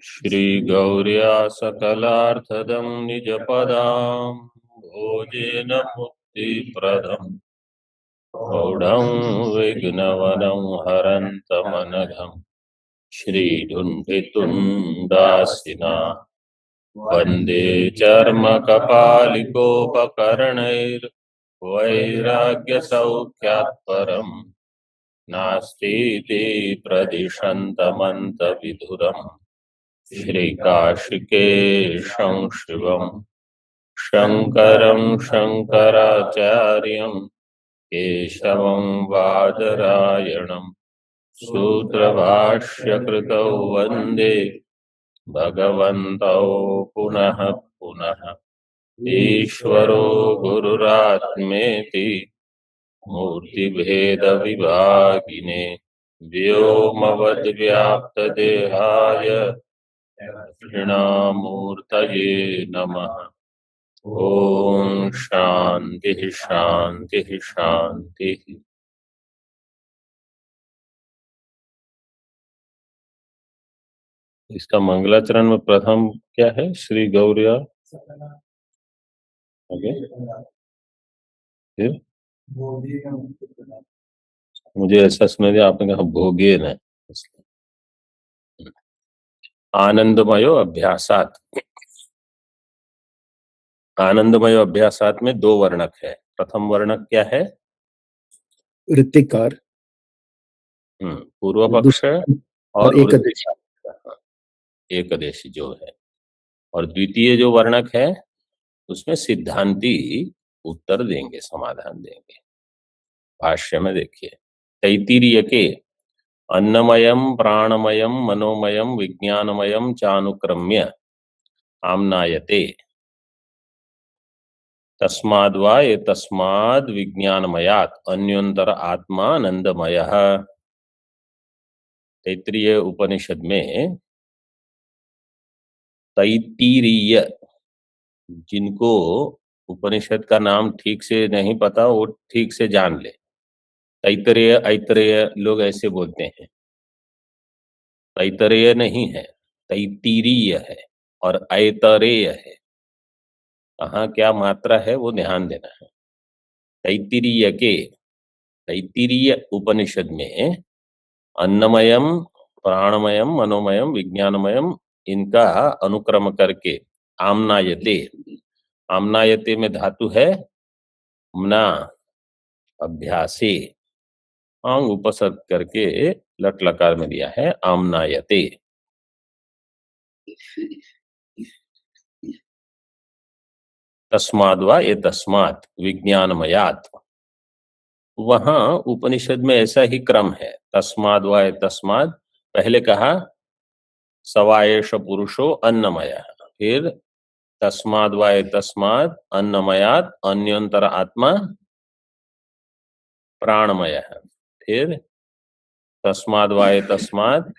श्रीगौर्या सकलार्थदं निजपदां भोजेन मुक्तिप्रदम् प्रौढं विघ्नवनं हरन्तमनघम् श्रीधुण्डितुण्डासिना वन्दे चर्मकपालिकोपकरणैर्वैराग्यसौख्यात् परम् नास्तीति प्रदिशन्तमन्तविधुरम् श्रीकाशिकेशं शिवम् शङ्करं शङ्कराचार्यं केशवं बादरायणं सूत्रभाष्यकृतौ वन्दे भगवन्तौ पुनः पुनः। ईश्वरो गुरुरात्मेति मूर्तिभेदविभागिने व्योमवद्व्याप्तदेहाय दक्षिणामूर्तये नमः। ओम शांति शांति शांति। इसका मंगलाचरण में प्रथम क्या है? श्री गौरिया। ओके, फिर मुझे ऐसा सुना दिया आपने कहा भोगे न। आनंदमयो अभ्यासात। आनंदमय अभ्यासात में दो वर्णक है। प्रथम वर्णक क्या है? ऋतिकार, पूर्व पक्ष और एकदेशी जो है। और द्वितीय जो वर्णक है उसमें सिद्धांती उत्तर देंगे, समाधान देंगे। भाष्य में देखिए, तैत्तिरीय के अन्नमयम प्राणमयम मनोमयम विज्ञानमयम चानुक्रम्य आम्नायते तस्माद्वा ये तस्माद् विज्ञानमयात् अन्योन्तर आत्मा आनंदमयः। तैत्तिरीय उपनिषद में तैत्तिरीय, जिनको उपनिषद का नाम ठीक से नहीं पता वो ठीक से जान ले। तैत्तिरीय ऐत्रेय लोग ऐसे बोलते हैं, तैत्तिरीय नहीं है, तैत्तिरीय है और ऐतरेय है। कहाँ क्या मात्रा है वो ध्यान देना है। तैत्तिरीय के, तैत्तिरीय उपनिषद में अन्नमयम प्राणमयम मनोमयम विज्ञानमयम इनका अनुक्रम करके आम्नायते, आम्नायते में धातु है म्ना, अभ्यासे आंग उपसर्ग करके लट लकार में दिया है आम्नायते। तस्माद्वा ये तस्मात् विज्ञानमयात्, वहां उपनिषद में ऐसा ही क्रम है। तस्माद्वा ये तस्मात्, पहले कहा सवायेश पुरुषो अन्नमय, फिर तस्माद्वा ये तस्मात् अन्नमयात् अन्योन्तर आत्मा प्राणमय, फिर तस्माद्वा ये तस्मात्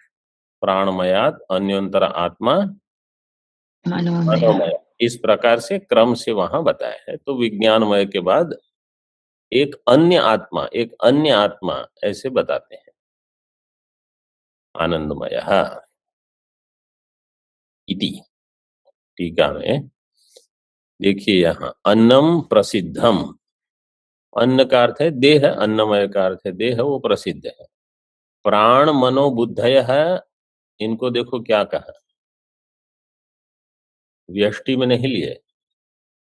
प्राणमयात् अन्योन्तर आत्मा मनोमय। इस प्रकार से क्रम से वहां बताया है। तो विज्ञानमय के बाद एक अन्य आत्मा, एक अन्य आत्मा ऐसे बताते हैं, आनंदमय इति। टीका में देखिए, यहाँ अन्नम प्रसिद्धम, अन्न का अर्थ है देह, अन्नमय का अर्थ है देह, वो प्रसिद्ध है। प्राण मनो बुद्धय है, इनको देखो क्या कहा, व्यष्टि में नहीं लिए,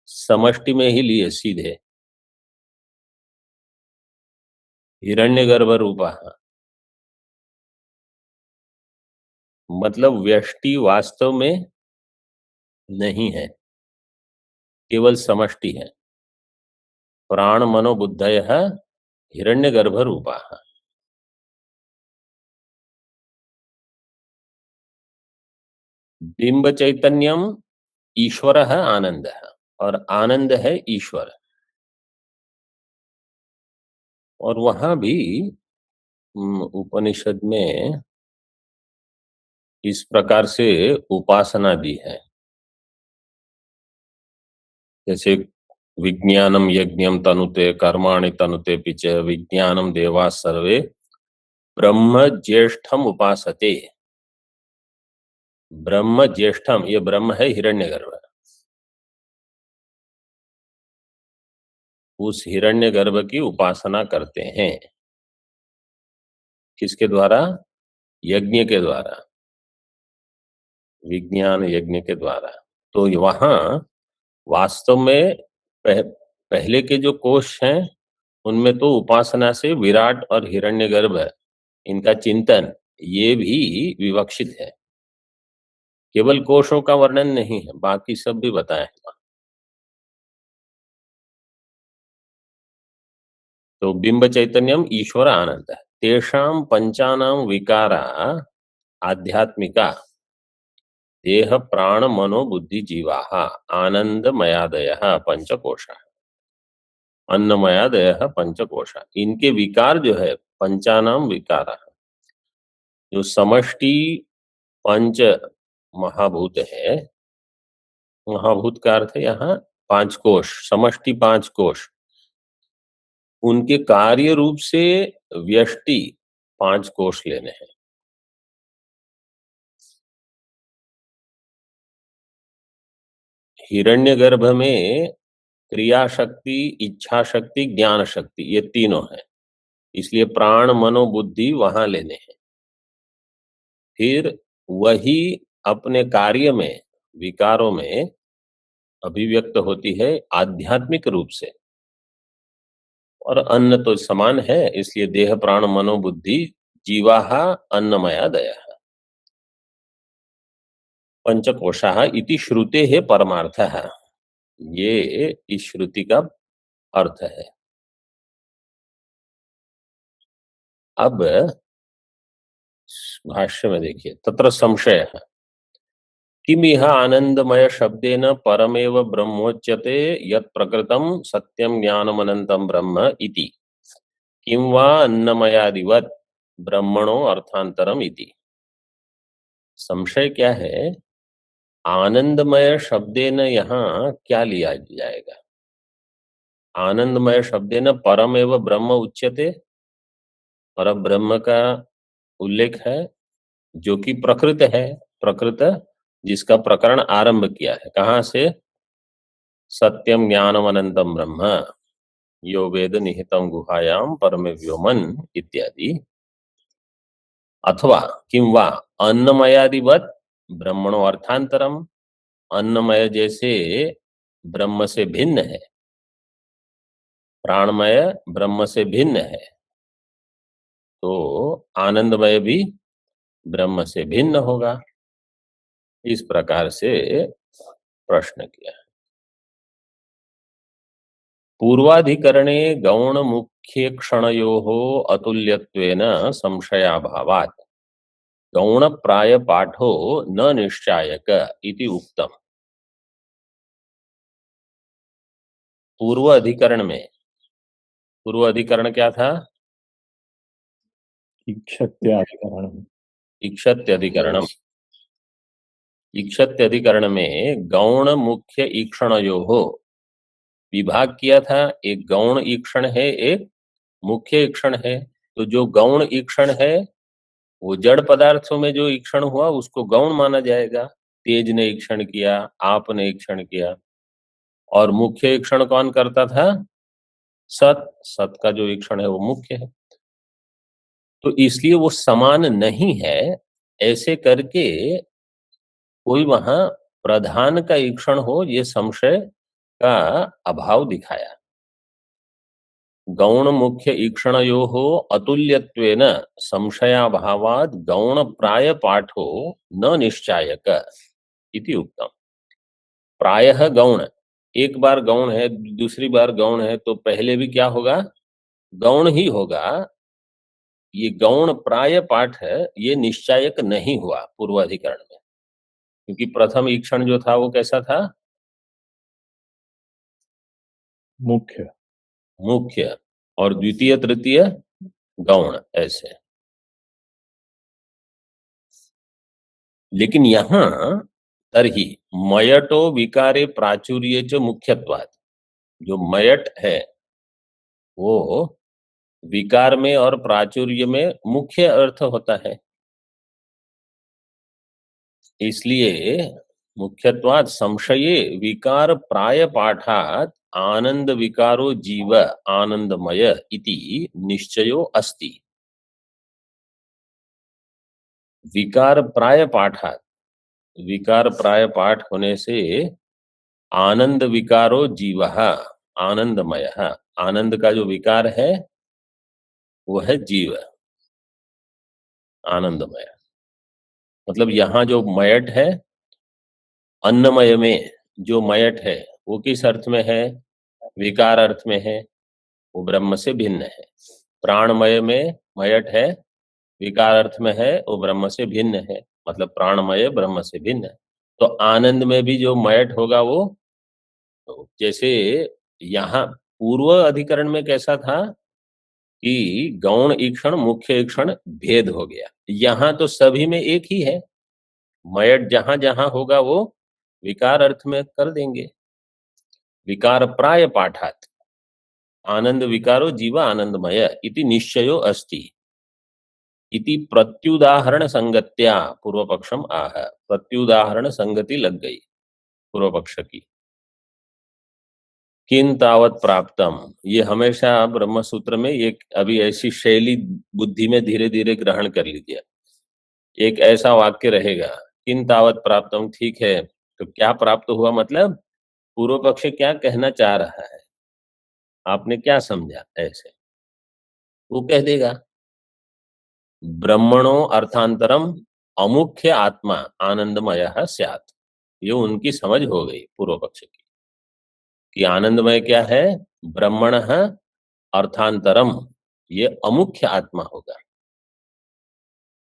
समष्टि में ही लिए सीधे। हिरण्यगर्भ रूपा, मतलब व्यष्टि वास्तव में नहीं है, केवल समष्टि है। प्राण मनो बुद्धय हिरण्यगर्भ रूपा। बिंब चैतन्यम ईश्वर है, आनंद है, और आनंद है ईश्वर। और वहां भी उपनिषद में इस प्रकार से उपासना दी है, जैसे विज्ञानम यज्ञम तनुते कर्माणि तनुते पिच विज्ञानम देवा सर्वे ब्रह्म ज्येष्ठम उपासते। ब्रह्म ज्येष्ठम, ये ब्रह्म है हिरण्यगर्भ। उस हिरण्यगर्भ की उपासना करते हैं। किसके द्वारा? यज्ञ के द्वारा, विज्ञान यज्ञ के द्वारा। तो वहां वास्तव में पहले के जो कोश हैं उनमें तो उपासना से विराट और हिरण्यगर्भ इनका चिंतन ये भी विवक्षित है। केवल कोशों का वर्णन नहीं है, बाकी सब भी बताया है। तो बिंब चैतन्यम ईश्वर आनंद तेषां पंचानां विकारा आध्यात्मिका देह प्राण मनो बुद्धि जीवा आनंदमयादय पंचकोश, अन्नमयादय पंचकोश, इनके विकार जो है पंचानाम विकार, जो समष्टि पंच महाभूत है, महाभूत का अर्थ है यहाँ पांच कोश, समष्टि पांच कोश, उनके कार्य रूप से व्यष्टि पांच कोश लेने हैं। हिरण्यगर्भ में क्रिया शक्ति, इच्छा शक्ति, ज्ञान शक्ति, ये तीनों है, इसलिए प्राण मनो बुद्धि वहां लेने हैं। फिर वही अपने कार्य में, विकारों में अभिव्यक्त होती है आध्यात्मिक रूप से, और अन्न तो समान है, इसलिए देह प्राण मनो बुद्धि जीवाहा अन्नमयादय पंचकोशाः इति श्रुते है परमार्थ है, ये इस श्रुति का अर्थ है। अब भाष्य में देखिए, तत्र संशय है किम यह आनंदमय शब्देन परमेव ब्रह्मोच्यते यत् प्रकृतं सत्यं ज्ञानमनन्तं ब्रह्म इति, किं वा अन्नमयादिवत् ब्रह्मणो अर्थांतरम इति। संशय क्या है? आनंदमय शब्देन यहाँ क्या लिया जाएगा? आनंदमय शब्देन परमेव ब्रह्म उच्यते, पर ब्रह्म का उल्लेख है जो कि प्रकृत है, प्रकृत जिसका प्रकरण आरंभ किया है कहां से? सत्यम ज्ञानम अनंतम ब्रह्म यो वेद निहितम गुहायाम परमे व्योमन इत्यादि, अथवा किं वा अन्नमयादिवत ब्रह्मणो अर्थांतरम, अन्नमय जैसे ब्रह्म से भिन्न है, प्राणमय ब्रह्म से भिन्न है, तो आनंदमय भी ब्रह्म से भिन्न होगा। इस प्रकार से प्रश्न किया। पूर्वाधिकरणे गौण मुख्य क्षणयोः अतुल्यत्वेन संशयाभावात् गौण प्राय पाठो न निश्चायक इति उक्तम। पूर्व अधिकरण में, पूर्व अधिकरण क्या था? इक्षत्याधिकरणम्। इक्षत्यधिकरणम। इक्षत्यधिकरण में गौण मुख्य ईक्षणयोः विभाग किया था, एक गौण ईक्षण है, एक मुख्य ईक्षण है। तो जो गौण ईक्षण है वो जड़ पदार्थों में जो ईक्षण हुआ उसको गौण माना जाएगा। तेज ने ईक्षण किया, आपने ईक्षण किया। और मुख्य ईक्षण कौन करता था? सत, सत का जो ईक्षण है वो मुख्य है। तो इसलिए वो समान नहीं है, ऐसे करके कोई वहां प्रधान का ईक्षण हो, ये संशय का अभाव दिखाया। गौण मुख्य ईक्षणयोः अतुल्यत्वेन संशयाभावात् गौण प्राय पाठो न निश्चायक इति उक्तम। प्रायः गौण, एक बार गौण है, दूसरी बार गौण है, तो पहले भी क्या होगा? गौण ही होगा। ये गौण प्राय पाठ है, ये निश्चायक नहीं हुआ पूर्वाधिकरण में, क्योंकि प्रथम ईक्षण जो था वो कैसा था? मुख्य। मुख्य। और द्वितीय तृतीय गौण, ऐसे। लेकिन यहां तरही मयटो विकारे प्राचुर्य च मुख्यत्वात्, जो मयट है वो विकार में और प्राचुर्य में मुख्य अर्थ होता है। इसलिए मुख्यत्वात् संशये विकार प्राय पाठात् आनंद विकारो जीव आनंदमय इति निश्चयो अस्ति। विकार प्राय पाठात्, विकार प्राय पाठ होने से आनंद विकारो जीव आनंदमय, आनंद का जो विकार है वो है जीव आनंदमय। मतलब यहां जो मयट है, अन्नमय में जो मयट है वो किस अर्थ में है? विकार अर्थ में है, वो ब्रह्म से भिन्न है। प्राणमय में मयट है, विकार अर्थ में है, वो ब्रह्म से भिन्न है, मतलब प्राणमय ब्रह्म से भिन्न है। तो आनंद में भी जो मयट होगा वो, तो जैसे यहाँ पूर्व अधिकरण में कैसा था कि गौण ईक्षण मुख्य ईक्षण भेद हो गया, यहाँ तो सभी में एक ही है। मयट जहां जहां होगा वो विकार अर्थ में कर देंगे। विकार प्राय पाठात् आनंद विकारो जीव आनंदमय इति निश्चयो अस्ति इति प्रत्युदाहरण संगत्या पूर्व पक्षम आह। प्रत्युदाहरण संगति लग गई पूर्व पक्ष की। किन तावत प्राप्तम, ये हमेशा ब्रह्म सूत्र में ये अभी ऐसी शैली बुद्धि में धीरे धीरे ग्रहण कर लीजिए। एक ऐसा वाक्य रहेगा, किन तावत प्राप्तम, ठीक है, तो क्या प्राप्त हुआ, मतलब पूर्व पक्ष क्या कहना चाह रहा है, आपने क्या समझा, ऐसे वो कह देगा। ब्रह्मणो अर्थांतरम अमुख्य आत्मा आनंदमय स्यात्, ये उनकी समझ हो गई पूर्व पक्ष की कि आनंदमय क्या है, ब्रह्मण अर्थांतरम, ये अमुख्य आत्मा होगा।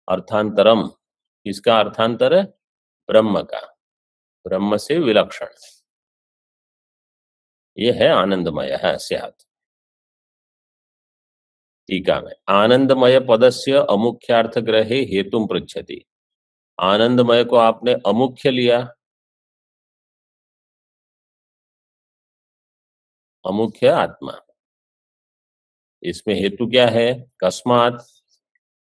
अर्थांतरम, किसका अर्थांतर है? ब्रह्म का, ब्रह्म से विलक्षण, ये है आनंदमय स्यात्। टीका में आनंदमय पदस्य अमुख्यार्थ ग्रहे हेतुम पृच्छति। आनंदमय को आपने अमुख्य लिया, अमुख्य आत्मा, इसमें हेतु क्या है? कस्मात्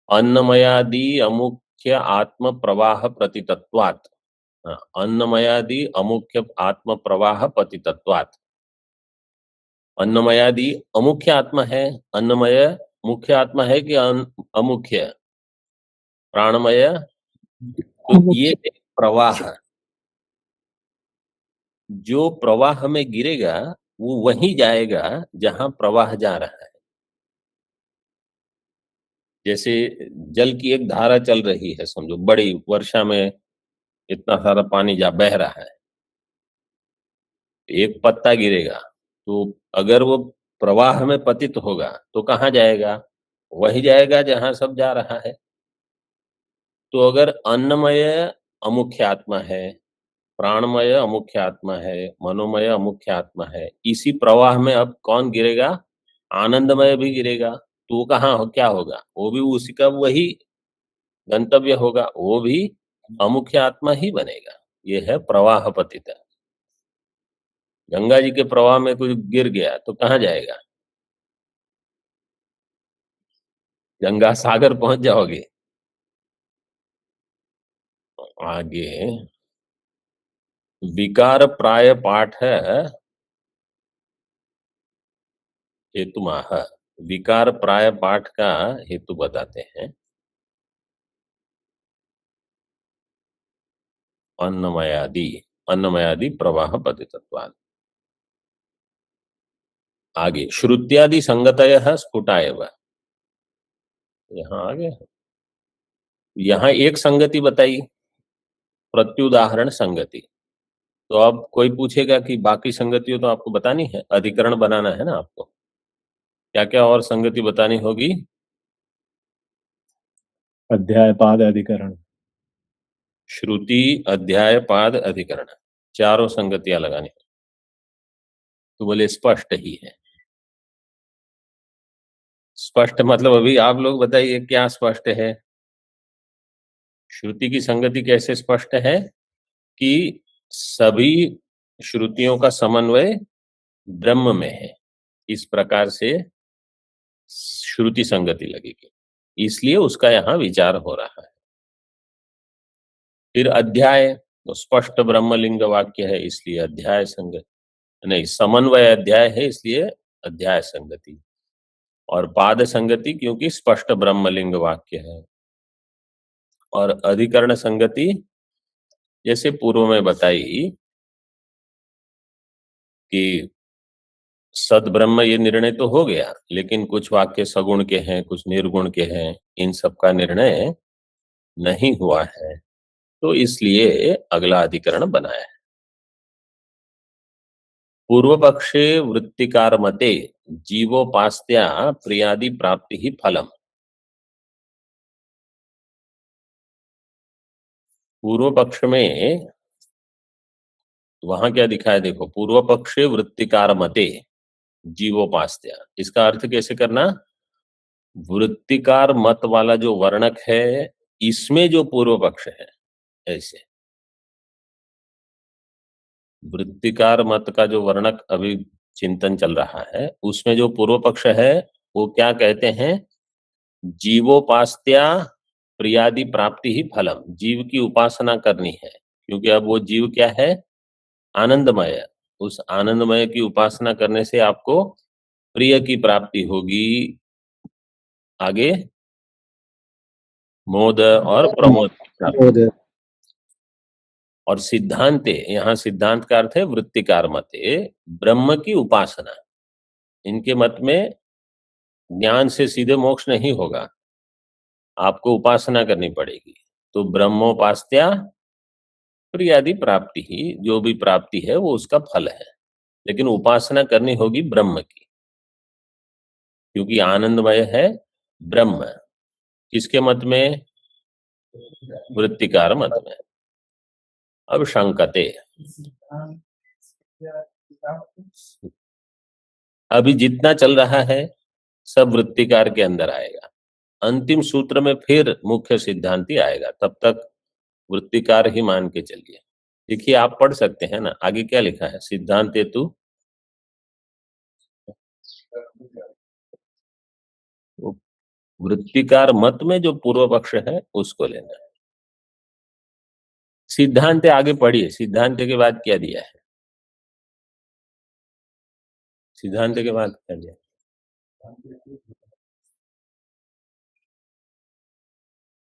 अन्नमयादि अमुख्य आत्म प्रवाह प्रतितत्वात्। अन्नमयादि अमुख्य आत्म प्रवाह प्रतितत्वात्। अन्नमयादि अमुख्य आत्मा है, अन्नमय मुख्य आत्मा है कि अमुख्य? प्राणमय, तो ये प्रवाह, जो प्रवाह में गिरेगा वो वहीं जाएगा जहां प्रवाह जा रहा है। जैसे जल की एक धारा चल रही है, समझो बड़ी वर्षा में इतना सारा पानी जा बह रहा है, एक पत्ता गिरेगा तो अगर वो प्रवाह में पतित होगा तो कहाँ जाएगा? वही जाएगा जहां सब जा रहा है। तो अगर अन्नमय अमुख्य आत्मा है, प्राणमय अमुख्य आत्मा है, मनोमय अमुख्य आत्मा है, इसी प्रवाह में अब कौन गिरेगा? आनंदमय भी गिरेगा। तो वो कहाँ हो, क्या होगा? वो भी उसी का वही गंतव्य होगा, वो भी अमुख्य आत्मा ही बनेगा। ये है प्रवाह पतित। गंगा जी के प्रवाह में कुछ गिर गया तो कहाँ जाएगा? गंगा सागर पहुंच जाओगे। आगे विकार प्राय पाठ है हेतुमाह। विकार प्राय पाठ का हेतु बताते हैं। अन्नमयादि, अन्नमयादि प्रवाह पतितत्वात्। आगे श्रुत्यादि संगतयः स्फुटा एव, यहाँ आगे यहाँ एक संगति बताई, प्रत्युदाहरण संगति। तो अब कोई पूछेगा कि बाकी संगतियों तो आपको बतानी है, अधिकरण बनाना है ना आपको, क्या क्या और संगति बतानी होगी? अध्याय पाद अधिकरण। श्रुति अध्याय पाद अधिकरण, चारों संगतियां लगानी। तो बोले स्पष्ट ही है। स्पष्ट मतलब अभी आप लोग बताइए क्या स्पष्ट है? श्रुति की संगति कैसे स्पष्ट है कि सभी श्रुतियों का समन्वय ब्रह्म में है, इस प्रकार से श्रुति संगति लगेगी, इसलिए उसका यहाँ विचार हो रहा है। फिर अध्याय, तो स्पष्ट ब्रह्मलिंग वाक्य है इसलिए अध्याय संगति, नहीं समन्वय अध्याय है इसलिए अध्याय संगति, और पाद संगति क्योंकि स्पष्ट ब्रह्मलिंग वाक्य है, और अधिकरण संगति जैसे पूर्व में बताई कि सद ब्रह्म ये निर्णय तो हो गया, लेकिन कुछ वाक्य सगुण के हैं, कुछ निर्गुण के हैं, इन सब का निर्णय नहीं हुआ है, तो इसलिए अगला अधिकरण बनाया है। पूर्व पक्षे वृत्तिकार मते जीवोपास्त्या प्रियादि प्राप्ति ही फलम। पूर्व पक्ष में वहां क्या दिखाया देखो, पूर्व पक्षे वृत्तिकार मते जीवोपास्त्या, इसका अर्थ कैसे करना, वृत्तिकार मत वाला जो वर्णक है इसमें जो पूर्व पक्ष है, ऐसे वृत्तिकार मत का जो वर्णक अभी चिंतन चल रहा है उसमें जो पूर्व पक्ष है वो क्या कहते हैं, जीवोपास्त्या प्रियादि प्राप्ति ही फलम, जीव की उपासना करनी है, क्योंकि अब वो जीव क्या है, आनंदमय, उस आनंदमय की उपासना करने से आपको प्रिय की प्राप्ति होगी, आगे मोद और प्रमोद की प्राप्ति। बोध और सिद्धांते, यहाँ सिद्धांत का अर्थ है वृत्तिकार मते, ब्रह्म की उपासना, इनके मत में ज्ञान से सीधे मोक्ष नहीं होगा, आपको उपासना करनी पड़ेगी, तो ब्रह्मोपास्त्या प्रियादि प्राप्ति ही, जो भी प्राप्ति है वो उसका फल है, लेकिन उपासना करनी होगी ब्रह्म की, क्योंकि आनंदमय है ब्रह्म, किसके मत में, वृत्तिकार मत में। अब शंकते, अभी जितना चल रहा है सब वृत्तिकार के अंदर आएगा, अंतिम सूत्र में फिर मुख्य सिद्धांति आएगा, तब तक वृत्तिकार ही मान के चलिए। देखिए आप पढ़ सकते हैं ना, आगे क्या लिखा है, सिद्धांत हेतु वृत्तिकार मत में जो पूर्व पक्ष है उसको लेना है। सिद्धांत आगे पढ़िए, सिद्धांत के बाद क्या दिया है, सिद्धांत के बाद क्या दिया,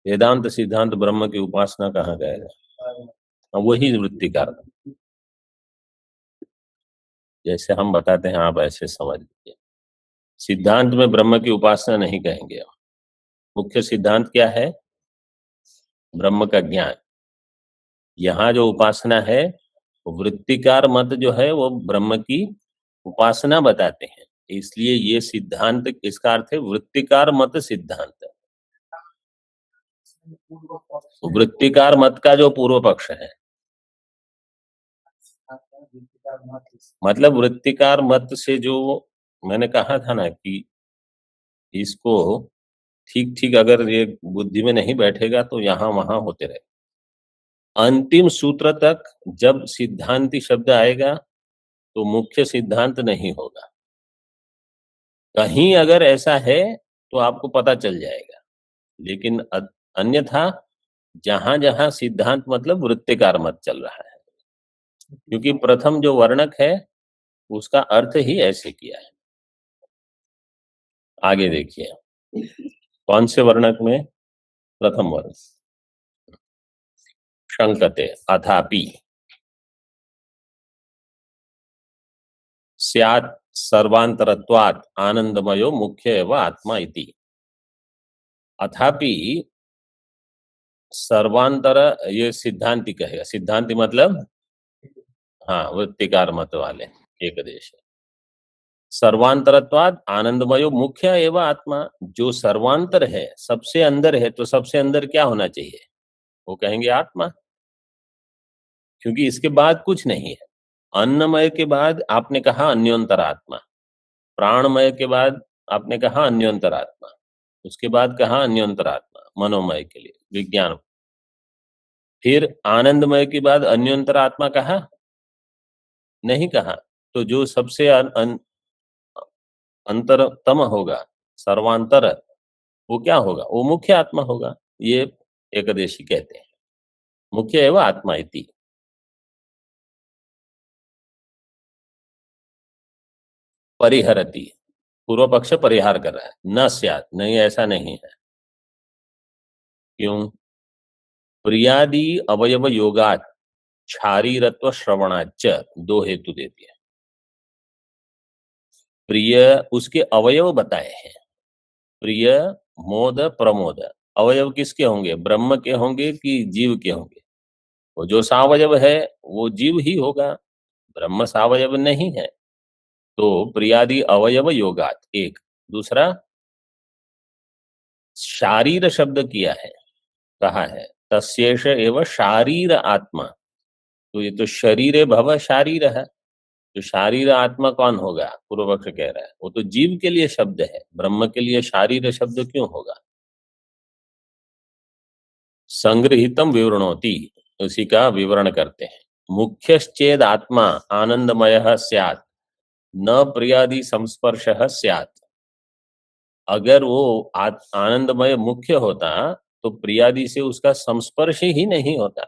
वेदांत सिद्धांत ब्रह्म की उपासना कहाँ गएगा, वही वृत्तिकार, जैसे हम बताते हैं आप ऐसे समझ लीजिए। सिद्धांत में ब्रह्म की उपासना नहीं कहेंगे, मुख्य सिद्धांत क्या है, ब्रह्म का ज्ञान, यहाँ जो उपासना है वृत्तिकार मत जो है वो ब्रह्म की उपासना बताते हैं, इसलिए ये सिद्धांत, इसका अर्थ है वृत्तिकार मत सिद्धांत, वृत्तिकार मत का जो पूर्व पक्ष है, मतलब वृत्तिकार मत से जो मैंने कहा था ना कि इसको ठीक ठीक अगर ये बुद्धि में नहीं बैठेगा तो यहां वहां होते रहे, अंतिम सूत्र तक जब सिद्धांति शब्द आएगा तो मुख्य सिद्धांत नहीं होगा, कहीं अगर ऐसा है तो आपको पता चल जाएगा, लेकिन अन्यथा जहां जहां सिद्धांत मतलब वृत्तिकार मत चल रहा है, क्योंकि प्रथम जो वर्णक है उसका अर्थ ही ऐसे किया है। आगे देखिए कौन से वर्णक में, प्रथम वर्ण, शंकते अथापि स्यात् सर्वांतरत्वात् आनंदमयो मुख्य एव आत्मा इति। अथापि सर्वांतर, ये सिद्धांति कहेगा, सिद्धांति मतलब हाँ वृत्तिकार मत वाले एक देश, सर्वांतरत्वाद आनंदमयो मुख्य एवं आत्मा, जो सर्वांतर है सबसे अंदर है, तो सबसे अंदर क्या होना चाहिए, वो कहेंगे आत्मा, क्योंकि इसके बाद कुछ नहीं है, अन्नमय के बाद आपने कहा अन्योंतर आत्मा, प्राणमय के बाद आपने कहा अन्योंतर आत्मा, उसके बाद कहा अन्योंतर आत्मा मनोमय के लिए विज्ञान, फिर आनंदमय के बाद अन्योंतर आत्मा कहा नहीं कहा, तो जो सबसे अंतरतम होगा, सर्वांतर, वो क्या होगा, वो मुख्य आत्मा होगा, ये एकदशी कहते हैं। मुख्य एव आत्मा इति। परिहरति, पूर्व पक्ष परिहार कर रहा है। न स्यात्, नहीं ऐसा नहीं है। क्यों? प्रियादि अवयव योगात शारीरत्व श्रवणाच, दो हेतु दे दिए। प्रिय उसके अवयव बताए हैं, प्रिय मोद प्रमोद। अवयव किसके होंगे? ब्रह्म के होंगे कि जीव के होंगे? वो जो सावयव है वो जीव ही होगा, ब्रह्म सावयव नहीं है। तो प्रियादि अवयव योगात एक। दूसरा, शारीर शब्द किया है, कहा है तस्येष एव शारीर आत्मा। तो ये तो शरीर भव शारीर है, तो शारीर आत्मा कौन होगा? पूर्व पक्ष कह रहा है वो तो जीव के लिए शब्द है, ब्रह्म के लिए शारीर शब्द क्यों होगा? संग्रहितम विवरणोति, उसी का विवरण करते हैं। मुख्यश्चेद आत्मा आनंदमय स्यात्, न प्रियादि संस्पर्श स्यात्। अगर वो आनंदमय मुख्य होता तो प्रियादि से उसका संस्पर्श ही नहीं होता।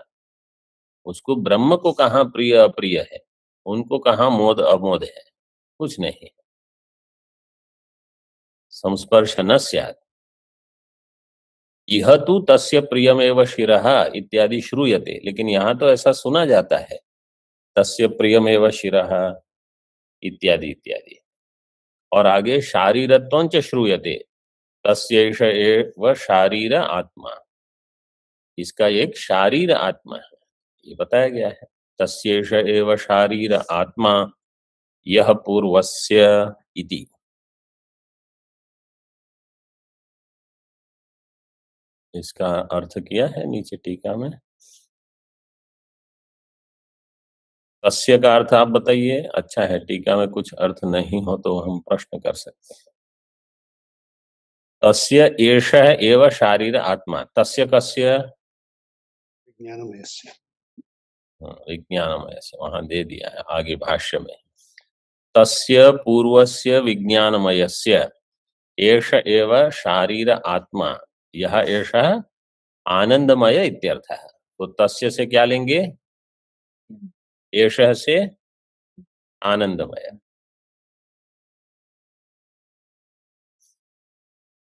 उसको ब्रह्म को कहाँ प्रिय अप्रिय है, उनको कहाँ मोद अमोद है, कुछ नहीं। संस्पर्श न स्यात्। यह तु तस्य प्रियमेव शिरः इत्यादि श्रूयते, लेकिन यहाँ तो ऐसा सुना जाता है, तस्य प्रियमेव शिरः इत्यादि इत्यादि। और आगे शारीरत्वंच श्रूयते, तस्यैष एव शारीर आत्मा। इसका एक शारीर आत्मा है, ये बताया गया है। तस्यैष एव शारीर आत्मा यह पूर्वस्य इति। इसका अर्थ किया है नीचे टीका में। तस्य का अर्थ आप बताइए। अच्छा है, टीका में कुछ अर्थ नहीं हो तो हम प्रश्न कर सकते हैं। तस्य एष एव शारीर आत्मा, तस्य कस्य? विज्ञानमयस्य। विज्ञानमय से वहां दे दिया है आगे भाष्य में। तस्य पूर्वस्य विज्ञानमयस्य एष एव शारीर आत्मा यह एष आनंदमय इत्यर्थ है। तो तस्य से क्या लेंगे? एष से आनंदमय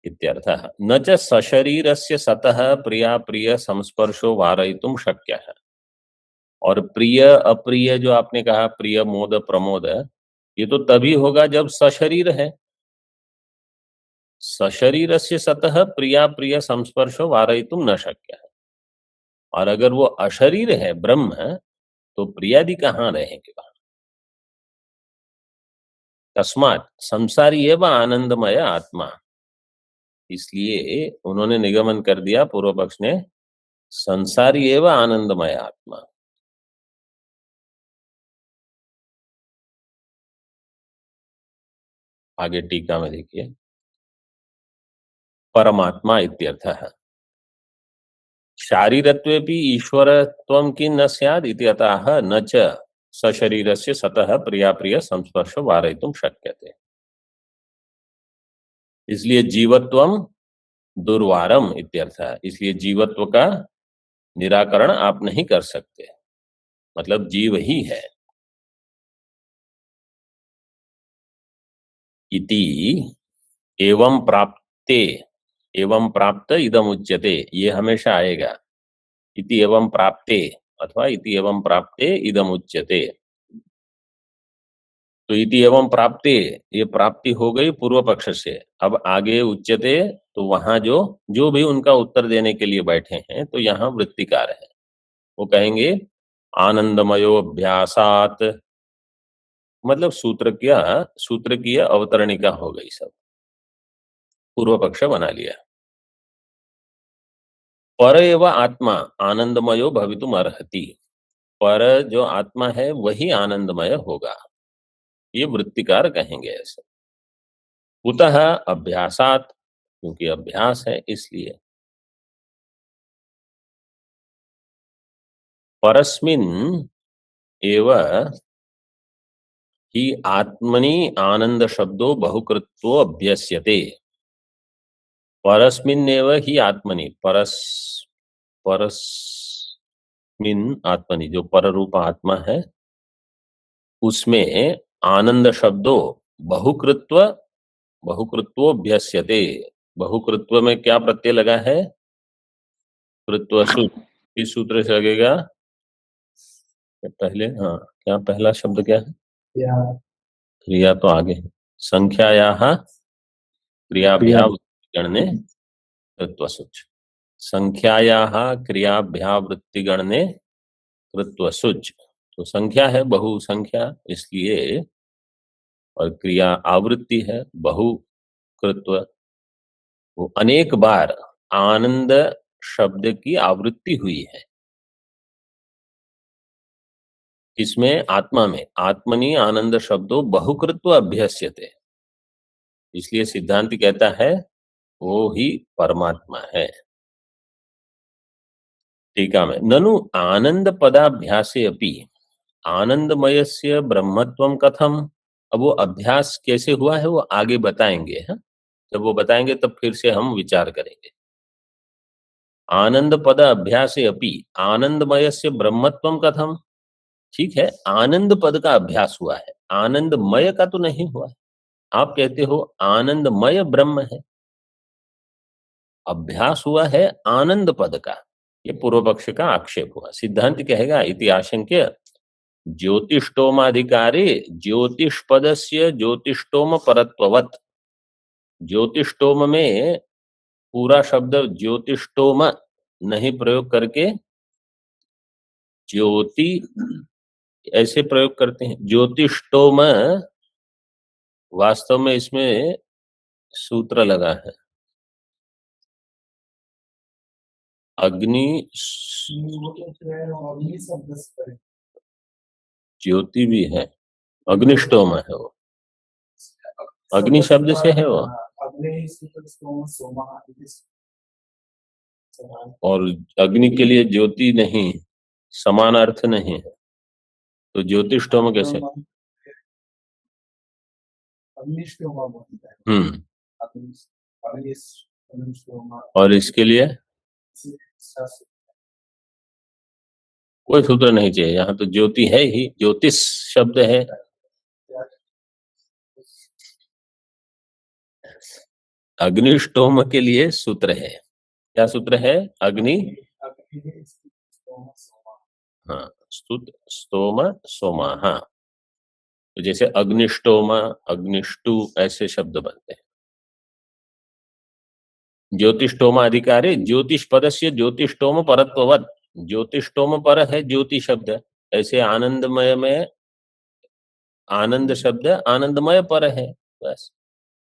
इत्यर्थः। न च सशरीरस्य सतः प्रिया प्रिय संस्पर्शो वारयितुं शक्यः। और प्रिय अप्रिय जो आपने कहा, प्रिय मोद प्रमोद, ये तो तभी होगा जब सशरीर है। सशरीरस्य सतः प्रिया प्रिय संस्पर्शो वारयितुं न शक्यः। और अगर वो अशरीर है ब्रह्म, तो प्रियादि कहाँ रहेंगे वहां? तस्मात् संसारी एवं आनंदमय आत्मा। इसलिए उन्होंने निगमन कर दिया पूर्व पक्ष ने, संसारी एवं आनंदमय आत्मा। आगे टीका में देखिए, परमात्मा इत्यर्थः। शारीरत्वेपि ईश्वरत्वं कि न स्याद् इति अतः न च सशरीरस्य सतः प्रिया प्रिय संस्पर्श वारयितुं शक्यते। इसलिए जीवत्वम दुर्वारम इत्यर्थः। इसलिए जीवत्व का निराकरण आप नहीं कर सकते, मतलब जीव ही है। इति एवं प्राप्ते, एवं प्राप्त इदम उच्यते, ये हमेशा आएगा। इति एवं प्राप्ते अथवा इति एवं प्राप्ते इदम उच्यते। तो इति एवं प्राप्ते, ये प्राप्ति हो गई पूर्व पक्ष से। अब आगे उच्यते, तो वहां जो जो भी उनका उत्तर देने के लिए बैठे हैं, तो यहाँ वृत्तिकार है, वो कहेंगे आनंदमयो अभ्यासात, मतलब सूत्र की अवतरणिका हो गई सब, पूर्व पक्ष बना लिया। पर एव आत्मा आनंदमयो भवितुम अर्हति, पर जो आत्मा है वही आनंदमय होगा, ये वृत्तिकार कहेंगे ऐसे। कुतः अभ्यासात, क्योंकि अभ्यास है इसलिए। परस्मिन् एव ही आत्मनि आनंद शब्दो बहुकृत्वो अभ्यस्यते। परस्मिन् एव ही आत्मनि, परस अस्मिन् आत्मनि, जो पररूप आत्मा है उसमें आनंद शब्दो बहुकृत्व बहुकृत्वोऽभ्यस्यते। बहुकृत्व में क्या प्रत्यय लगा है? कृत्व सूत्र। किस सूत्र से लगेगा? पहले, हाँ, क्या पहला शब्द क्या है? क्रिया तो आगे है। संख्यायाः क्रिया क्रियाभ्यावृत्तिगणने कृत्वसुच। संख्यायाः क्रियाभ्यावृत्तिगणने कृत्वसुच। तो संख्या है बहुसंख्या, इसलिए, और क्रिया आवृत्ति है बहुकृत्व। वो अनेक बार आनंद शब्द की आवृत्ति हुई है। इसमें आत्मा में, आत्मनि आनंद शब्दों बहुकृत्व अभ्यस्यते। इसलिए सिद्धांत कहता है वो ही परमात्मा है। टीका में ननु आनंद पदाभ्यासे अपि आनंदमयस्य ब्रह्मत्वम कथम। अब वो अभ्यास कैसे हुआ है वो आगे बताएंगे, है? जब वो बताएंगे तब फिर से हम विचार करेंगे। आनंद पद अभ्यासे अपि आनंदमयस्य ब्रह्मत्वम कथम। ठीक है, आनंद पद का अभ्यास हुआ है, आनंदमय का तो नहीं हुआ है। आप कहते हो आनंदमय ब्रह्म है, अभ्यास हुआ है आनंद पद का। ये पूर्व पक्ष का आक्षेप हुआ। सिद्धांत कहेगा इति आशंक्य ज्योतिष्टोमाधिकारी ज्योतिष पदस्य ज्योतिष्टोम परत्ववत्। ज्योतिष्टोम में पूरा शब्द ज्योतिष्टोम नहीं प्रयोग करके ज्योति ऐसे प्रयोग करते हैं। ज्योतिष्टोम वास्तव में इसमें सूत्र लगा है, अग्नि ज्योति भी है, अग्निष्टोम है वो, अग्नि शब्द से है वो, और अग्नि के लिए ज्योति नहीं, समान अर्थ नहीं है, तो ज्योतिष्टोम कैसे? और इसके लिए कोई सूत्र नहीं चाहिए, यहाँ तो ज्योति है ही, ज्योतिष शब्द है। अग्निष्टोम के लिए सूत्र है, क्या सूत्र है? अग्नि, हाँ, स्तोम सोमा, हाँ। तो जैसे अग्निष्टोम, अग्निष्टु ऐसे शब्द बनते हैं। ज्योतिष्टोम अधिकारी ज्योतिष पदस्य ज्योतिष्टोम परत्ववत्। ज्योतिष्टोम पर है ज्योति शब्द, ऐसे आनंदमय में आनंद शब्द आनंदमय पर है। बस,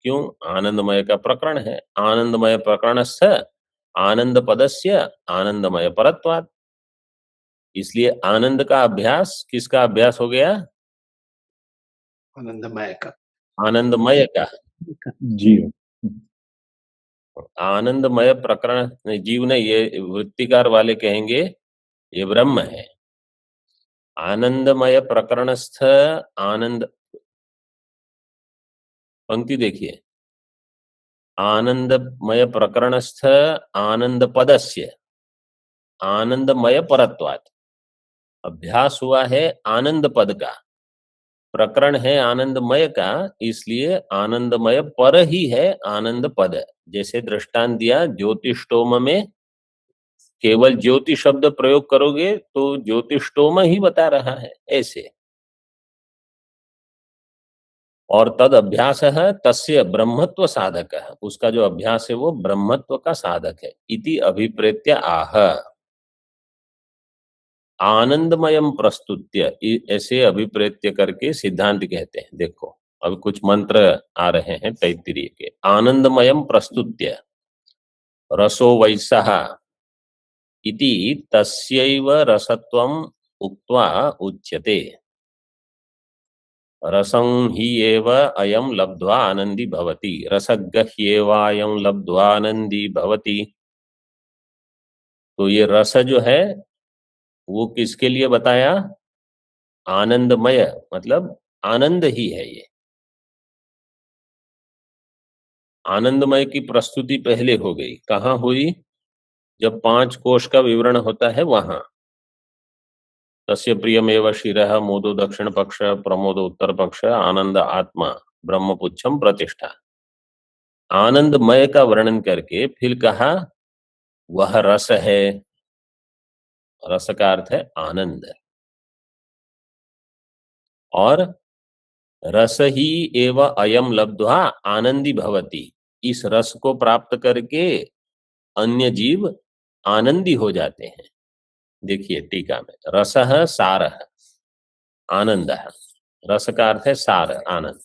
क्यों? आनंदमय का प्रकरण है, आनंदमय प्रकरणस्थ आनंद पदस्य आनंदमय परत्वात्। इसलिए आनंद का अभ्यास किसका अभ्यास हो गया? आनंदमय का। आनंदमय का। जीव। आनंदमय प्रकरण जीव ने, ये वृत्तिकार वाले कहेंगे ये ब्रह्म है। आनंदमय प्रकरणस्थ आनंद, पंक्ति देखिए, आनंदमय प्रकरणस्थ आनंद पदस्य आनंदमय परत्वात्। अभ्यास हुआ है आनंद पद का, प्रकरण है आनंदमय का, इसलिए आनंदमय पर ही है आनंद पद। जैसे दृष्टांत दिया, ज्योतिष्टोम में केवल ज्योति शब्द प्रयोग करोगे तो ज्योतिष्टोम ही बता रहा है, ऐसे। और तद अभ्यास है तस्य ब्रह्मत्व साधक है, उसका जो अभ्यास है वो ब्रह्मत्व का साधक है। इति अभिप्रेत्य आह आनंदमयम प्रस्तुत्य, ऐसे अभिप्रेत्य करके सिद्धांत कहते हैं। देखो अब कुछ मंत्र आ रहे हैं तैत्तिरीय के। आनंदमयम प्रस्तुत्य रसो वैसः इति तस्यैव रसत्वम उक्त्वा उच्यते। रसं हि एव अयं लब्ध्वा आनंदी भवति, रसज्ञ ह्येवायं लब्ध्वा आनंदी भवति। तो ये रस जो है वो किसके लिए बताया? आनंदमय, मतलब आनंद ही है ये। आनंदमय की प्रस्तुति पहले हो गई, कहाँ हुई? जब 5 कोश का विवरण होता है वहां। तस्य प्रियमेव शिरः मोदो दक्षिण पक्ष प्रमोदो उत्तर पक्ष आनंद आत्मा ब्रह्मपुच्छम प्रतिष्ठा। आनंदमय का वर्णन करके फिर कहा वह रस है। रस का अर्थ है आनंद। और रस ही एव अयम लब्ध्वा आनंदी भवति। इस रस को प्राप्त करके अन्य जीव आनंदी हो जाते हैं। देखिए टीका में रसः सारः आनंदः। रस का अर्थ है सार आनंद।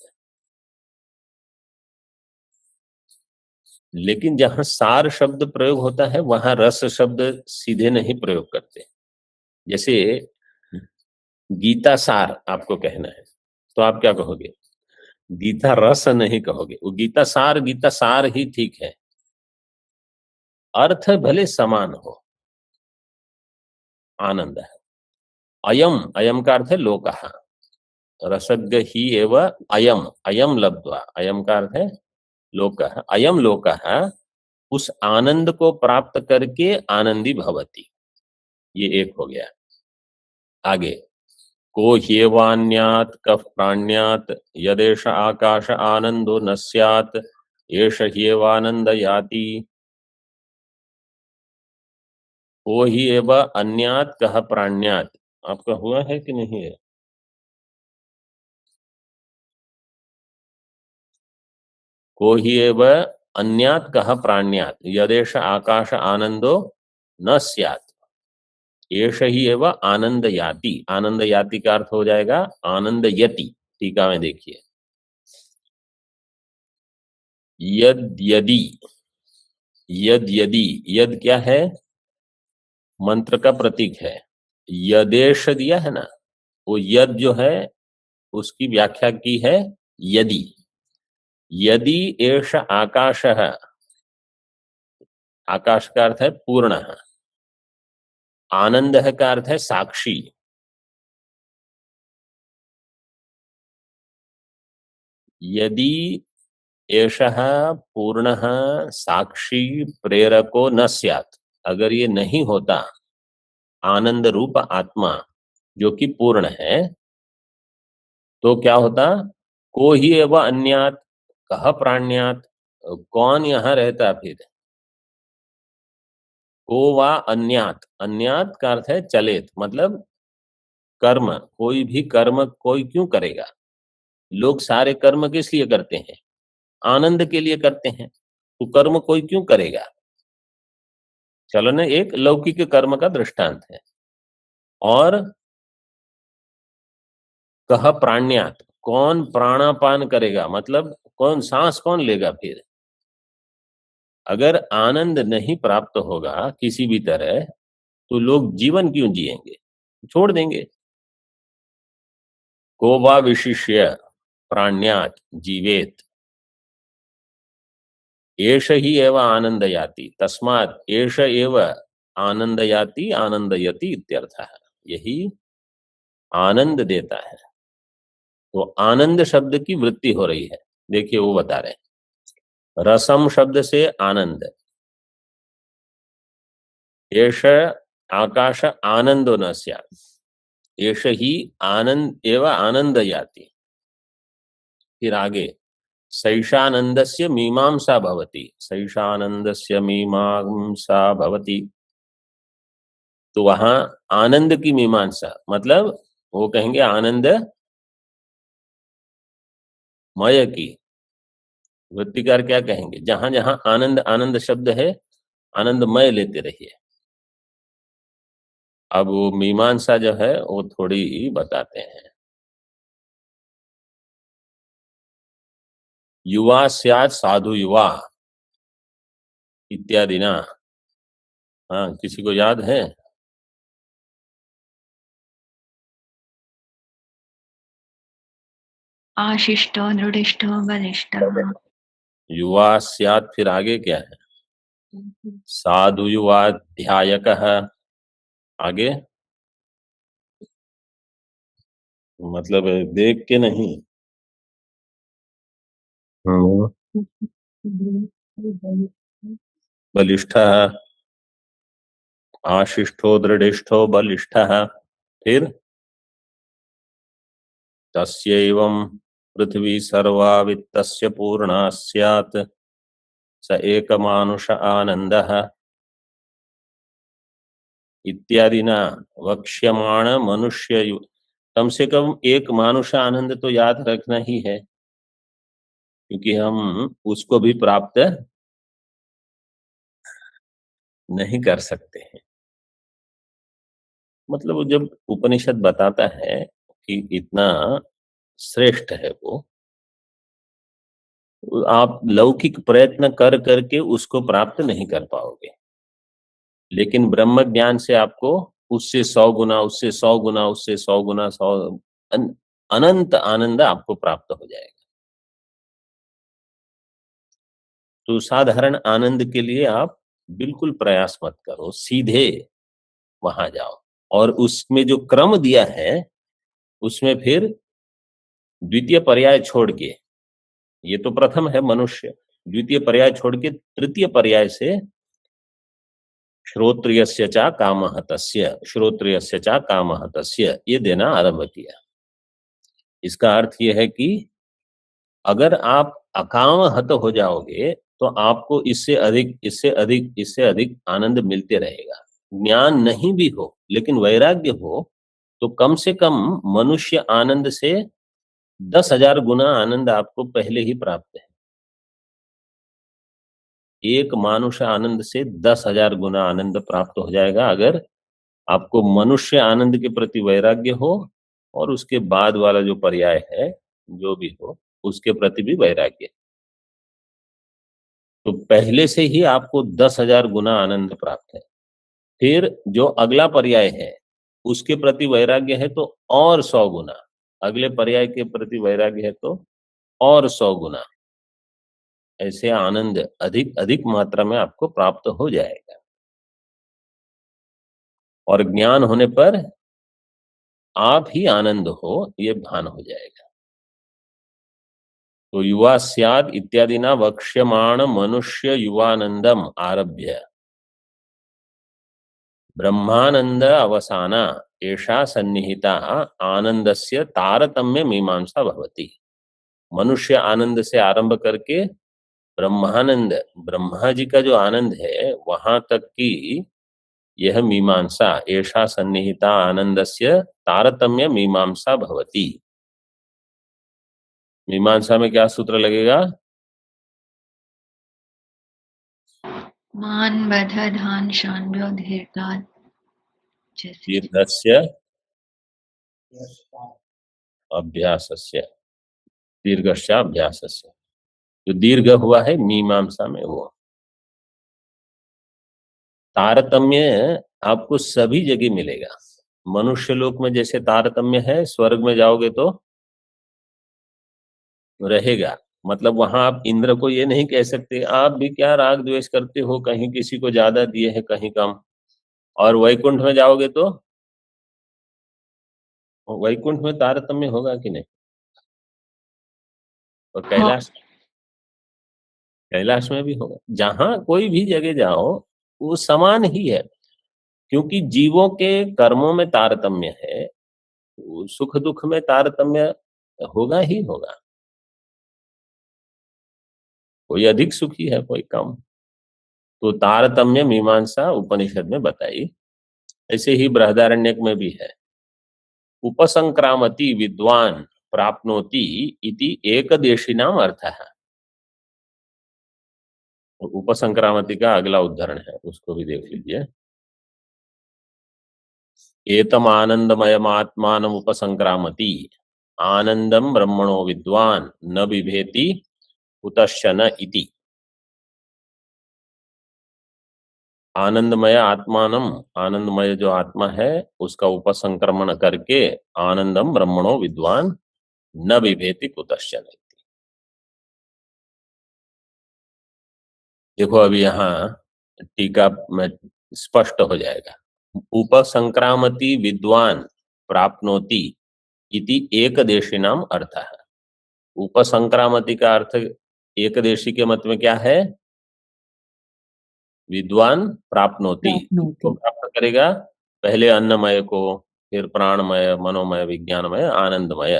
लेकिन जहां सार शब्द प्रयोग होता है वहां रस शब्द सीधे नहीं प्रयोग करते। जैसे गीता सार आपको कहना है तो आप क्या कहोगे? गीता रस नहीं कहोगे, वो गीता सार ही ठीक है। अर्थ भले समान हो। आनंद है। अयम अयम का अर्थ है लोकः। रसज्ञ ही एव अयम अयम लब्ध्वा। अयम का अर्थ है लोकः। अयम लोकः उस आनंद को प्राप्त करके आनंदी भवति। ये एक हो गया। आगे को ह्येवान्यात् कः प्राण्यात् यदेष आकाश आनंदो न स्यात् एष ह्येवानंद याति। को ही एव अन्यात् कः प्राण्यात्। आपका हुआ है कि नहीं है? को ही एव अन्यात् कः प्राण्यात् यदेष आकाश आनंदो न स्यात् एष ही एव आनंद याति। आनंद याति का अर्थ हो जाएगा आनंद यति। टीका में देखिए यद यदि। यद यदि यद क्या है? मंत्र का प्रतीक है। यदेश दिया है ना, वो यद जो है उसकी व्याख्या की है यदि। यदि एष आकाश है। आकाश का अर्थ है पूर्ण है। आनंद है का अर्थ है साक्षी। यदि एषः पूर्णः साक्षी प्रेरको न स्यात्। अगर ये नहीं होता आनंद रूप आत्मा जो कि पूर्ण है तो क्या होता? को ही एवं अन्यात कह प्राण्यात। कौन यहां रहता फिर? को वा अन्यात। अन्यात का अर्थ है चलेत, मतलब कर्म। कोई भी कर्म कोई क्यों करेगा? लोग सारे कर्म किस लिए करते हैं? आनंद के लिए करते हैं। तो कर्म कोई क्यों करेगा? चलो ना, एक लौकिक कर्म का दृष्टांत है। और कह प्राण्यात, कौन प्राणापान करेगा, मतलब कौन सांस कौन लेगा फिर? अगर आनंद नहीं प्राप्त होगा किसी भी तरह तो लोग जीवन क्यों जिएंगे? छोड़ देंगे। को वा विशिष्य प्राण्यात जीवेत एष ही एव आनंदयाति तस्मात् एष एव आनंदयाति आनंदयति इत्यर्थः। यही आनंद देता है। तो आनंद शब्द की वृत्ति हो रही है। देखिए वो बता रहे हैं रसम शब्द से आनंद। एष आकाश आनंदो न स्यात्। एष ही आनंद एव आनंदयाति। फिर आगे सैषानंदस्य मीमांसा भवति। सैषानंदस्य मीमांसा भवति। तो वहां आनंद की मीमांसा, मतलब वो कहेंगे आनंद मय की। वृत्तिकार क्या कहेंगे? जहां जहां आनंद आनंद शब्द है आनंदमय लेते रहिए। अब वो मीमांसा जो है वो थोड़ी बताते हैं। युवा स्यात् साधु युवा इत्यादि ना। हाँ, किसी को याद है? आशिष्टो दृढ़िष्ठो बलिष्ठः। युवा स्यात् फिर आगे क्या है? साधु युवा ध्यायकः। आगे मतलब देख के नहीं। बलिष्ठः। आशिष्ठो दृढ़िष्ठो बलिष्ठः। फिर तस्यैवं पृथ्वी सर्वा वित्तस्य पूर्णा स्यात् स एकमानुष आनंदः इत्यादि ना वक्ष्यमाण मनुष्य कम से कम एक मानुष आनंद तो याद रखना ही है, क्योंकि हम उसको भी प्राप्त नहीं कर सकते हैं। मतलब वो जब उपनिषद बताता है कि इतना श्रेष्ठ है वो, आप लौकिक प्रयत्न कर करके उसको प्राप्त नहीं कर पाओगे, लेकिन ब्रह्म ज्ञान से आपको उससे 100 गुना, उससे 100 गुना, उससे 100 गुना, 100 अनंत आनंद आपको प्राप्त हो जाएगा। तो साधारण आनंद के लिए आप बिल्कुल प्रयास मत करो, सीधे वहां जाओ। और उसमें जो क्रम दिया है उसमें फिर द्वितीय पर्याय छोड़ के, ये तो प्रथम है मनुष्य, द्वितीय पर्याय छोड़ के तृतीय पर्याय से श्रोत्रियस्य च कामः तस्य, श्रोत्रियस्य च कामः तस्य, ये देना आरंभ किया। इसका अर्थ ये है कि अगर आप अकाम हत हो जाओगे तो आपको इससे अधिक, इससे अधिक, इससे अधिक आनंद मिलते रहेगा। ज्ञान नहीं भी हो लेकिन वैराग्य हो तो कम से कम मनुष्य आनंद से 10,000 गुना आनंद आपको पहले ही प्राप्त है। एक मानुष आनंद से 10,000 गुना आनंद प्राप्त हो जाएगा अगर आपको मनुष्य आनंद के प्रति वैराग्य हो और उसके बाद वाला जो पर्याय है जो भी हो उसके प्रति भी वैराग्य। तो पहले से ही आपको 10,000 गुना आनंद प्राप्त है। फिर जो अगला पर्याय है उसके प्रति वैराग्य है तो और 100 गुना, अगले पर्याय के प्रति वैराग्य है तो और 100 गुना, ऐसे आनंद अधिक अधिक मात्रा में आपको प्राप्त हो जाएगा। और ज्ञान होने पर आप ही आनंद हो ये भान हो जाएगा। तो युवा स्याद इत्यादि ना वक्ष्यमाण मनुष्य युवानंदम आरभ्य ब्रह्मानंद अवसाना एषा सन्निहिता आनंदस्य तारतम्य मीमांसा भवति। मनुष्य आनंद से आरंभ करके ब्रह्मानंद, ब्रह्मा जी का जो आनंद है वहां तक की यह मीमांसा, एषा सन्निहिता आनंदस्य तारतम्य मीमांसा भवति। मीमांसा में क्या सूत्र लगेगा? मान बध धान शान्भ्यो दीर्घात् जैसे दीर्घस्य अभ्यासस्य, दीर्घस्य अभ्यासस्य, जो दीर्घ हुआ है मीमांसा में वो तारतम्य आपको सभी जगह मिलेगा। मनुष्य लोक में जैसे तारतम्य है, स्वर्ग में जाओगे तो रहेगा। मतलब वहां आप इंद्र को ये नहीं कह सकते आप भी क्या राग द्वेष करते हो, कहीं किसी को ज्यादा दिए है कहीं कम। और वैकुंठ में जाओगे तो वैकुंठ में तारतम्य होगा कि नहीं? और कैलाश, कैलाश में भी होगा। जहां कोई भी जगह जाओ वो समान ही है, क्योंकि जीवों के कर्मों में तारतम्य है, सुख दुख में तारतम्य होगा ही होगा। कोई अधिक सुखी है, कोई कम। तो तारतम्य मीमांसा उपनिषद में बताई। ऐसे ही बृहदारण्यक में भी है, उपसंक्रामति विद्वान प्राप्नोति इति एकदेशिनाम अर्थः। उपसंक्रामति का अगला उदाहरण है, उसको भी देख लीजिए। एतम आनंदमयमात्मानम उपसंक्रामति आनंदम ब्रह्मणो विद्वान न बिभेति कुतश्चन इति। आनंदमय आत्मानम, आनंदमय जो आत्मा है उसका उपसंक्रमण करके आनंदम ब्रह्मणो विद्वान न बिभेति कुतश्चन। देखो अभी यहाँ टीका में स्पष्ट हो जाएगा। उपसंक्रामति विद्वान प्राप्नोति इति एकदेशिनाम अर्थः। उपसंक्रामति का अर्थ एकदेशी के मत में क्या है? विद्वान प्राप्नोति, तो प्राप्त करेगा पहले अन्नमय को, फिर प्राणमय, मनोमय, विज्ञानमय, आनंदमय।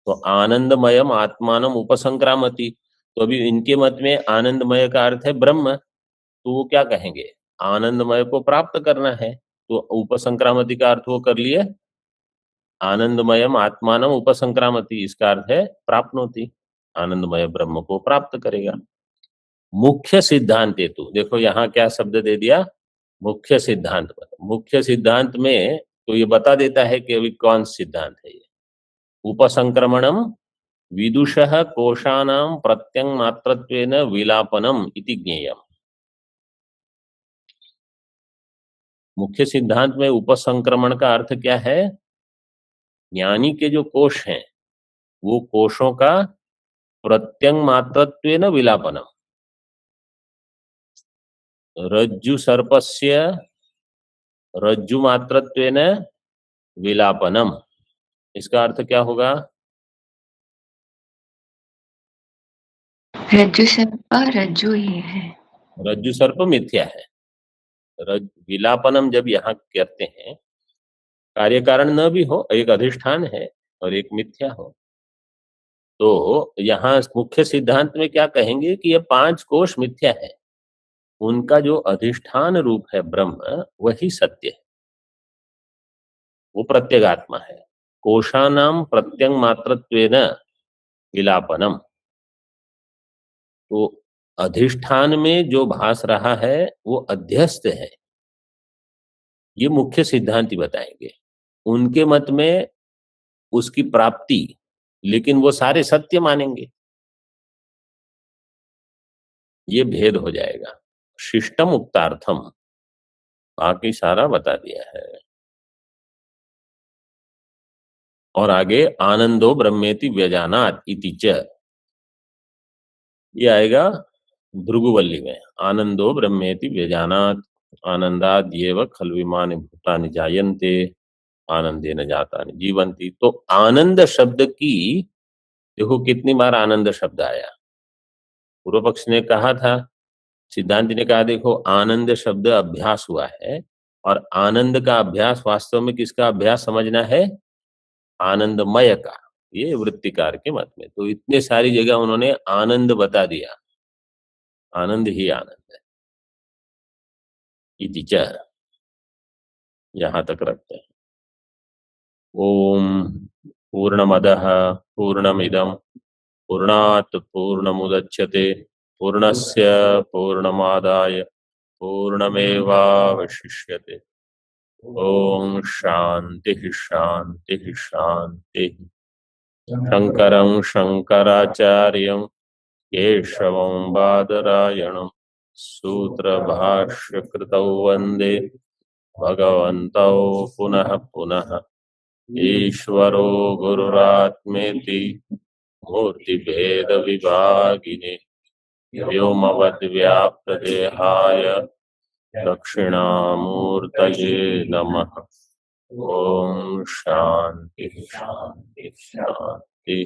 तो आनंदमयम आत्मानम उपसंक्रामति, तो अभी इनके मत में आनंदमय का अर्थ है ब्रह्म, तो वो क्या कहेंगे, आनंदमय को प्राप्त करना है, तो उपसंक्रामति का अर्थ वो कर लिए, आनंदमयम आत्मानम उपसंक्रामति, इसका अर्थ है प्राप्नोति, आनंदमय ब्रह्म को प्राप्त करेगा। मुख्य सिद्धांत हेतु, देखो यहाँ क्या शब्द दे दिया, मुख्य सिद्धांत। मुख्य सिद्धांत में तो ये बता देता है कि अभी कौन सिद्धांत है ये। उपसंक्रमणम विदुषः कोशानां प्रत्यंग मात्रत्वेन विलापनम इति ज्ञेयम। मुख्य सिद्धांत में उपसंक्रमण का अर्थ क्या है, ज्ञानी के जो कोश हैं वो कोशों का प्रत्यंग मात्रत्वेन विलापनम, रज्जु सर्पस्य रज्जु मात्रत्वेन विलापनम, इसका अर्थ क्या होगा, रज्जु सर्प रज्जु ही है। रज्जु सर्प मिथ्या है, विलापनम जब यहाँ कहते हैं, कार्य कारण न भी हो, एक अधिष्ठान है और एक मिथ्या हो, तो यहाँ मुख्य सिद्धांत में क्या कहेंगे कि ये 5 कोश मिथ्या है, उनका जो अधिष्ठान रूप है ब्रह्म वही सत्य है, वो प्रत्यगात्मा है। कोशानाम प्रत्यंग मात्रत्वेन विलापनम, तो अधिष्ठान में जो भास रहा है वो अध्यस्त है, ये मुख्य सिद्धांति बताएंगे। उनके मत में उसकी प्राप्ति, लेकिन वो सारे सत्य मानेंगे, ये भेद हो जाएगा। शिष्टम उक्तार्थम, बाकी सारा बता दिया है। और आगे आनंदो ब्रह्मेति व्यजानात इति च, ये आएगा भृगुवल्ली में, आनंदो ब्रह्मेति व्यजानात आनंदाद्येव खल्विमानि भूतानि जायन्ते आनंदेन जातानि जीवन्ति। तो आनंद शब्द की देखो कितनी बार आनंद शब्द आया। पूर्व पक्ष ने कहा था, सिद्धांत ने कहा देखो आनंद शब्द अभ्यास हुआ है, और आनंद का अभ्यास वास्तव में किसका अभ्यास समझना है, आनंदमय का, ये वृत्तिकार के मत में। तो इतने सारी जगह उन्होंने आनंद बता दिया, आनंद ही आनंद है। इति च, यहां तक रखते हैं। ओम पूर्णमदः पूर्णमिदं पूर्णात् पूर्णमुदच्यते पूर्णस्य पूर्णमादाय पूर्णमेवावशिष्यते। ओम शांति शांति शांति। शंकरं शंकराचार्यं केशवं बादरायणं सूत्रभाष्यकृतौ वन्दे भगवन्तौ पुनः पुनः। ईश्वरो गुरुरात्मेति मूर्तिभेदविभागिने व्योमवद्व्याप्तदेहाय दक्षिणामूर्तये नमः। ओम शांति शांति शांति।